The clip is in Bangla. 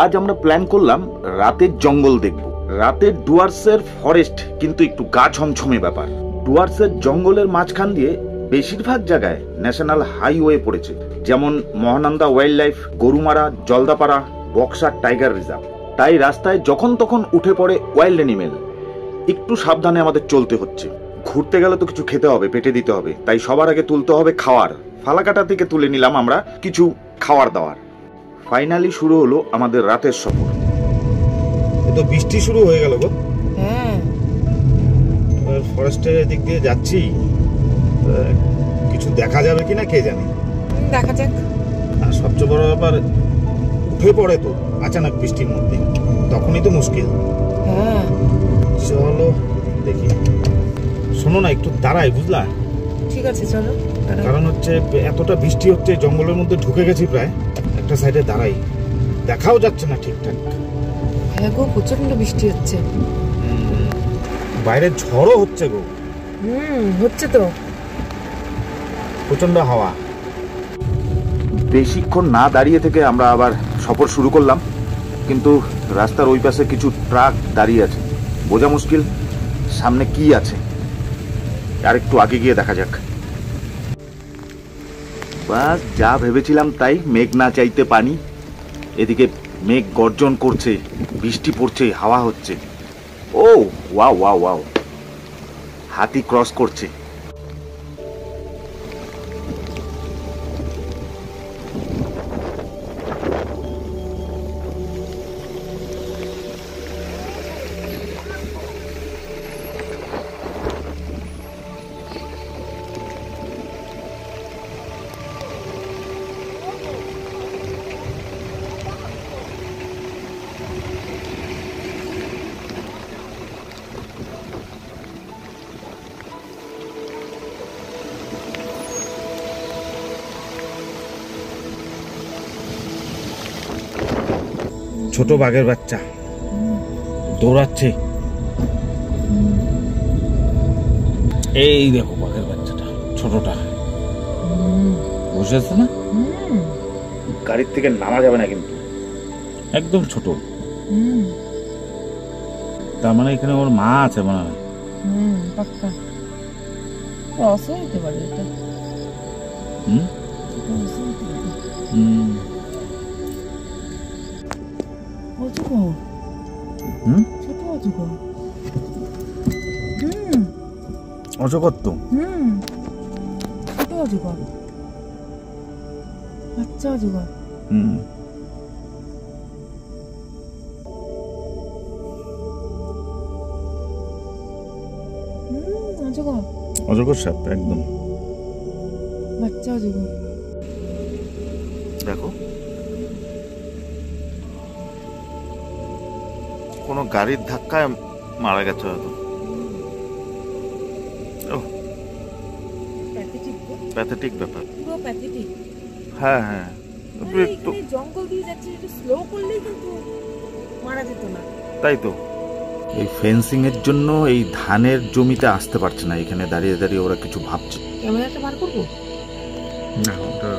আজ আমরা প্ল্যান করলাম রাতের জঙ্গল দেখব। রাতের ডুয়ার্সের ফরেস্ট কিন্তু একটু গা ছমছমে ব্যাপার। ডুয়ার্সের জঙ্গলের মাঝখান দিয়ে বেশিরভাগ জায়গায় ন্যাশনাল হাইওয়ে পড়েছে, যেমন Mahananda wild life, Gorumara, Jaldapara, boxer tiger reserve. তাই রাস্তায় যখন তখন উঠে পড়ে ওয়াইল্ড অ্যানিমেল। একটু সাবধানে আমাদের চলতে হচ্ছে। ঘুরতে গেলে তো কিছু খেতে হবে, পেটে দিতে হবে, তাই সবার আগে তুলতে হবে খাওয়ার। ফালাকাটা থেকে তুলে নিলাম আমরা কিছু খাওয়ার দাওয়ার। ফাইনালি শুরু হলো আমাদের রাতের সফর। তো বৃষ্টি শুরু হয়ে গেল গো। হ্যাঁ, ফরেস্টের দিক দিয়ে যাচ্ছি, কিছু দেখা যাবে কিনা কে জানে। দেখা যাক। আর সবচেয়ে বড় ব্যাপার, উঠে পড়ে তো আচানক বৃষ্টির মধ্যে, তখনই তো মুশকিল। হ্যাঁ চলো দেখি। শোনো না, একটু দাঁড়াই, বুঝলা? ঠিক আছে চলো। কারণ হচ্ছে এতটা বৃষ্টি হচ্ছে, জঙ্গলের মধ্যে ঢুকে গেছি প্রায়। একটা সাইডে দাঁড়াই, দেখাও যাচ্ছে না ঠিকঠাক। হ্যাঁ গো, প্রচন্ড বৃষ্টি হচ্ছে। বাইরে ঝড়ও হচ্ছে গো। হচ্ছে তো, প্রচন্ড হাওয়া। বেশিক্ষণ না দাঁড়িয়ে থেকে আমরা আবার সফর শুরু করলাম, কিন্তু রাস্তার ওই পাশে কিছু ট্রাক দাঁড়িয়ে আছে, বোঝা মুশকিল সামনে কি আছে। আর একটু আগে গিয়ে দেখা যাক। বাস, যা ভেবেছিলাম তাই। মেঘ না চাইতে পানি। এদিকে মেঘ গর্জন করছে, বৃষ্টি পড়ছে, হাওয়া হচ্ছে। ও ওয়াও ওয়াও ওয়াও, হাতি ক্রস করছে। ছোট বাঘের বাচ্চা দৌড়াচ্ছে। এই দেখো বাঘের বাচ্চাটা, ছোটটা বসে আছে না? গাড়ির থেকে নামা যাবে না কিন্তু, একদম ছোট। তার মানে এখানে ওর মা আছে মনে হয়। পাক্কা ক্রস হতে পারে এটা। অজগর তো। ছোট অজগর, বাচ্চা অজগর। অজগর, অজগর সাপ একদম, বাচ্চা অজগর। দেখো কোন গাড়ির ধাক্কায় মারা গেছে হয়তো। প্যাথেটিক ব্যাপার, পুরো প্যাথেটিক। হ্যাঁ হ্যাঁ, একটু জঙ্গল দিয়ে যাচ্ছে, একটু স্লো করলেই কিন্তু মারা যেত না। তাই তো। এই ফেন্সিং এর জন্য এই ধানের জমিতে আসতে পারছে না। এখানে দাঁড়িয়ে দাঁড়িয়ে ওরা কিছু ভাবছে। ক্যামেরাটা বার করবো না, ওটা